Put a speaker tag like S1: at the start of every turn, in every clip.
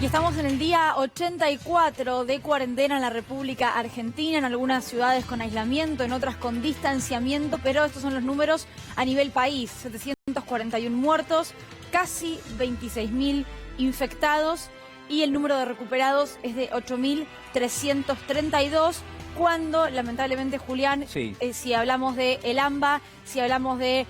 S1: Y estamos en el día 84 de cuarentena en la República Argentina, en algunas ciudades con aislamiento, en otras con distanciamiento, pero estos son los números a nivel país. 741 muertos, casi 26.000 infectados y el número de recuperados es de 8.332. Cuando, lamentablemente, Julián,
S2: sí.
S1: Si hablamos de El AMBA, si hablamos de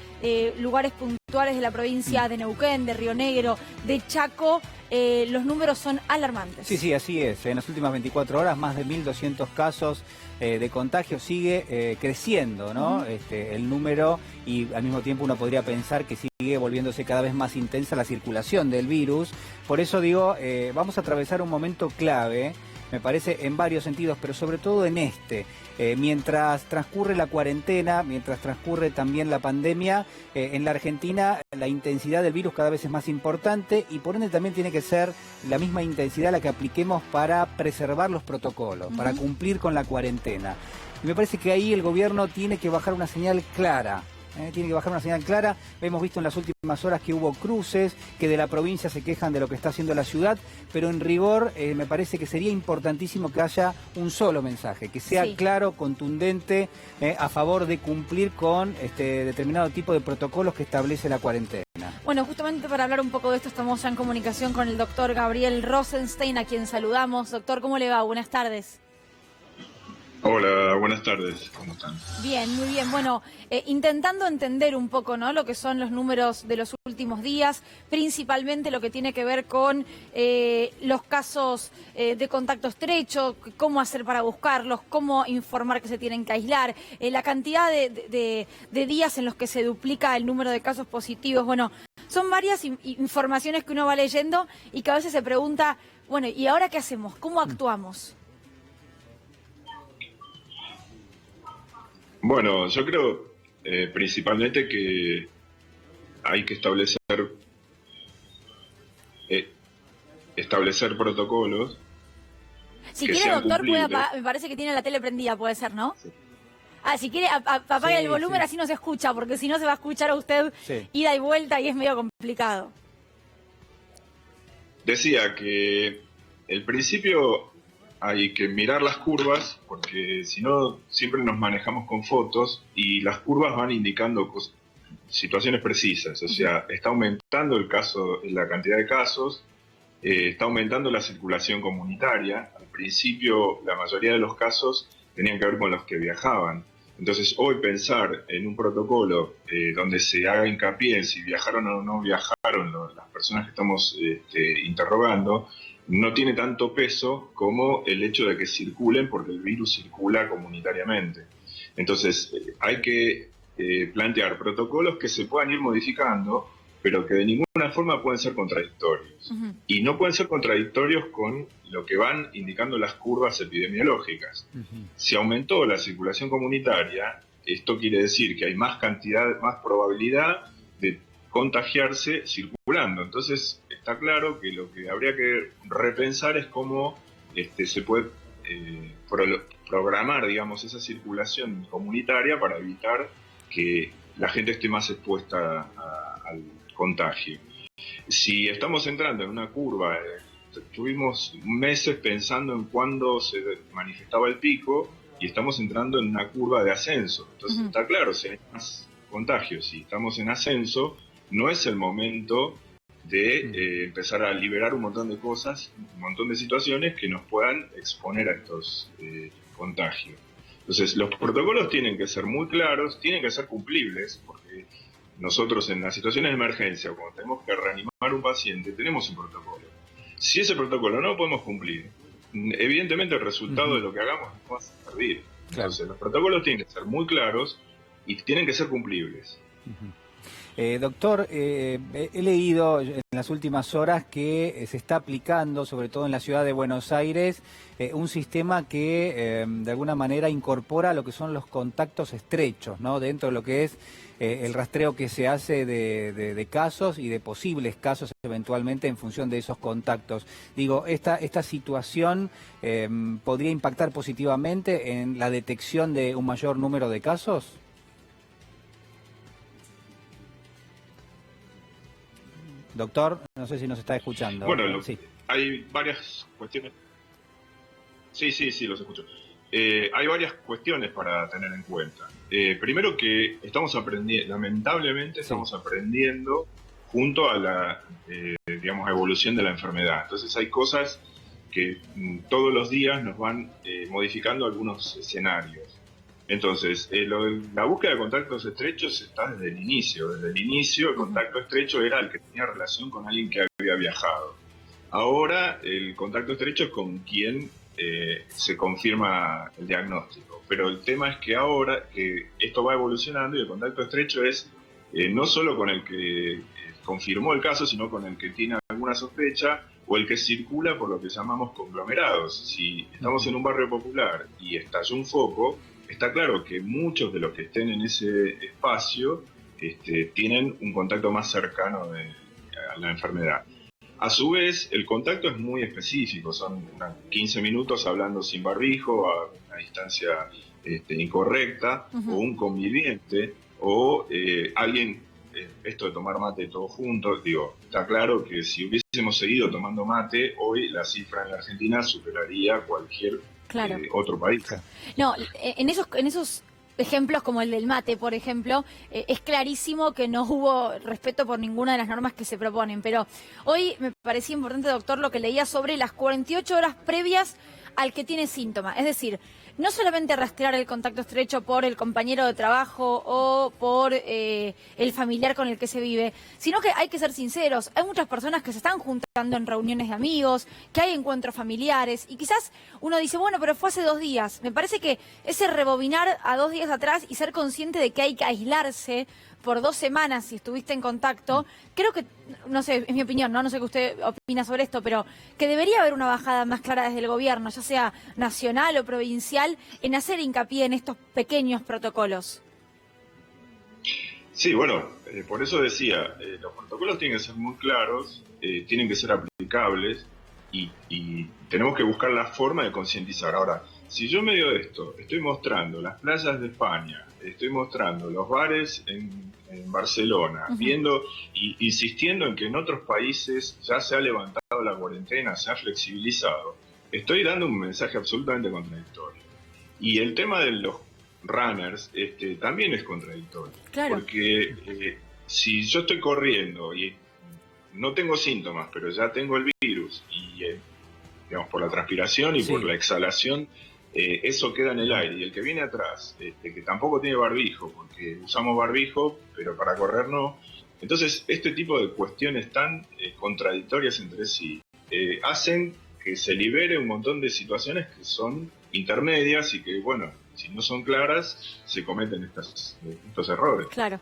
S1: lugares puntuales de la provincia de Neuquén, de Río Negro, de Chaco, los números son alarmantes.
S2: Sí, así es. En las últimas 24 horas, más de 1.200 casos de contagio. Sigue creciendo, ¿no? El número, y al mismo tiempo uno podría pensar que sigue volviéndose cada vez más intensa la circulación del virus. Por eso digo, vamos a atravesar un momento clave, me parece, en varios sentidos, pero sobre todo en este. Mientras transcurre la cuarentena, mientras transcurre también la pandemia, en la Argentina la intensidad del virus cada vez es más importante y por ende también tiene que ser la misma intensidad la que apliquemos para preservar los protocolos, para cumplir con la cuarentena. Y me parece que ahí el gobierno tiene que bajar una señal clara. Tiene que bajar una señal clara. Hemos visto en las últimas horas que hubo cruces, que de la provincia se quejan de lo que está haciendo la ciudad, pero en rigor me parece que sería importantísimo que haya un solo mensaje, que sea claro, contundente, a favor de cumplir con determinado tipo de protocolos que establece la cuarentena.
S1: Bueno, justamente para hablar un poco de esto estamos ya en comunicación con el doctor Gabriel Rosenstein, a quien saludamos. Doctor, ¿cómo le va? Buenas tardes.
S3: Hola, buenas tardes, ¿cómo están?
S1: Bien, muy bien. Bueno, intentando entender un poco, ¿no?, lo que son los números de los últimos días, principalmente lo que tiene que ver con los casos de contacto estrecho, cómo hacer para buscarlos, cómo informar que se tienen que aislar, la cantidad de días en los que se duplica el número de casos positivos. Bueno, son varias informaciones que uno va leyendo y que a veces se pregunta, bueno, ¿y ahora qué hacemos? ¿Cómo actuamos?
S3: Bueno, yo creo principalmente que hay que establecer protocolos.
S1: Si quiere, doctor, me parece que tiene la tele prendida, puede ser, ¿no? Sí. Si quiere, apague el volumen, así no se escucha, porque si no se va a escuchar a usted ida y vuelta y es medio complicado.
S3: Decía que el principio hay que mirar las curvas, porque si no siempre nos manejamos con fotos y las curvas van indicando situaciones precisas. O sea, está aumentando la cantidad de casos, está aumentando la circulación comunitaria. Al principio la mayoría de los casos tenían que ver con los que viajaban. Entonces hoy pensar en un protocolo donde se haga hincapié en si viajaron o no viajaron las personas que estamos interrogando, no tiene tanto peso como el hecho de que circulen, porque el virus circula comunitariamente. Entonces, hay que plantear protocolos que se puedan ir modificando, pero que de ninguna forma pueden ser contradictorios. Y no pueden ser contradictorios con lo que van indicando las curvas epidemiológicas. Si aumentó la circulación comunitaria, esto quiere decir que hay más probabilidad de contagiarse circulando. Entonces está claro que lo que habría que repensar es cómo se puede programar, digamos, esa circulación comunitaria para evitar que la gente esté más expuesta al contagio. Si estamos entrando en una curva, tuvimos meses pensando en cuándo se manifestaba el pico y estamos entrando en una curva de ascenso. Entonces está claro, si hay más contagios, si estamos en ascenso, no es el momento de empezar a liberar un montón de cosas, un montón de situaciones que nos puedan exponer a estos contagios. Entonces, los protocolos tienen que ser muy claros, tienen que ser cumplibles, porque nosotros en las situaciones de emergencia, cuando tenemos que reanimar un paciente, tenemos un protocolo. Si ese protocolo no lo podemos cumplir, evidentemente el resultado de lo que hagamos no va a servir. Entonces, los protocolos tienen que ser muy claros y tienen que ser cumplibles.
S2: Doctor, he leído en las últimas horas que se está aplicando, sobre todo en la ciudad de Buenos Aires, un sistema que de alguna manera incorpora lo que son los contactos estrechos, ¿no?, dentro de lo que es el rastreo que se hace de casos y de posibles casos eventualmente en función de esos contactos. Digo, ¿esta situación podría impactar positivamente en la detección de un mayor número de casos? Doctor, no sé si nos está escuchando.
S3: Bueno,
S2: sí.
S3: Hay varias cuestiones. Sí, los escucho. Hay varias cuestiones para tener en cuenta. Primero que estamos aprendiendo, lamentablemente estamos aprendiendo junto a la, digamos, evolución de la enfermedad. Entonces hay cosas que todos los días nos van modificando algunos escenarios. Entonces, la búsqueda de contactos estrechos está desde el inicio. Desde el inicio, el contacto estrecho era el que tenía relación con alguien que había viajado. Ahora, el contacto estrecho es con quien se confirma el diagnóstico. Pero el tema es que ahora que esto va evolucionando y el contacto estrecho es no solo con el que confirmó el caso, sino con el que tiene alguna sospecha o el que circula por lo que llamamos conglomerados. Si estamos en un barrio popular y estalló un foco, está claro que muchos de los que estén en ese espacio tienen un contacto más cercano a la enfermedad. A su vez, el contacto es muy específico, son unos 15 minutos hablando sin barbijo, a una distancia incorrecta, o un conviviente, o alguien, esto de tomar mate todos juntos, digo, está claro que si hubiésemos seguido tomando mate, hoy la cifra en la Argentina superaría cualquier otro país.
S1: No, en esos ejemplos como el del mate, por ejemplo, es clarísimo que no hubo respeto por ninguna de las normas que se proponen. Pero hoy me parecía importante, doctor, lo que leía sobre las 48 horas previas al que tiene síntomas. Es decir, no solamente rastrear el contacto estrecho por el compañero de trabajo o por el familiar con el que se vive, sino que hay que ser sinceros. Hay muchas personas que se están juntando en reuniones de amigos, que hay encuentros familiares, y quizás uno dice, bueno, pero fue hace 2 días. Me parece que ese rebobinar a 2 días atrás y ser consciente de que hay que aislarse por 2 semanas si estuviste en contacto, creo que, no sé, es mi opinión, no sé qué usted opina sobre esto, pero que debería haber una bajada más clara desde el gobierno, ya sea nacional o provincial, en hacer hincapié en estos pequeños protocolos.
S3: Sí, bueno, por eso decía, los protocolos tienen que ser muy claros, tienen que ser aplicables y tenemos que buscar la forma de concientizar. Ahora, si yo en medio de esto estoy mostrando las playas de España, estoy mostrando los bares en Barcelona, viendo y insistiendo en que en otros países ya se ha levantado la cuarentena, se ha flexibilizado, estoy dando un mensaje absolutamente contradictorio. Y el tema de los runners también es contradictorio. Claro. Porque si yo estoy corriendo y no tengo síntomas, pero ya tengo el virus y digamos por la transpiración y por la exhalación, eso queda en el aire. Y el que viene atrás, que tampoco tiene barbijo, porque usamos barbijo, pero para correr no. Entonces, este tipo de cuestiones tan contradictorias entre sí hacen que se libere un montón de situaciones que son intermedias y que, bueno, si no son claras, se cometen estos errores.
S1: Claro.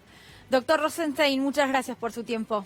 S1: Doctor Rosenstein, muchas gracias por su tiempo.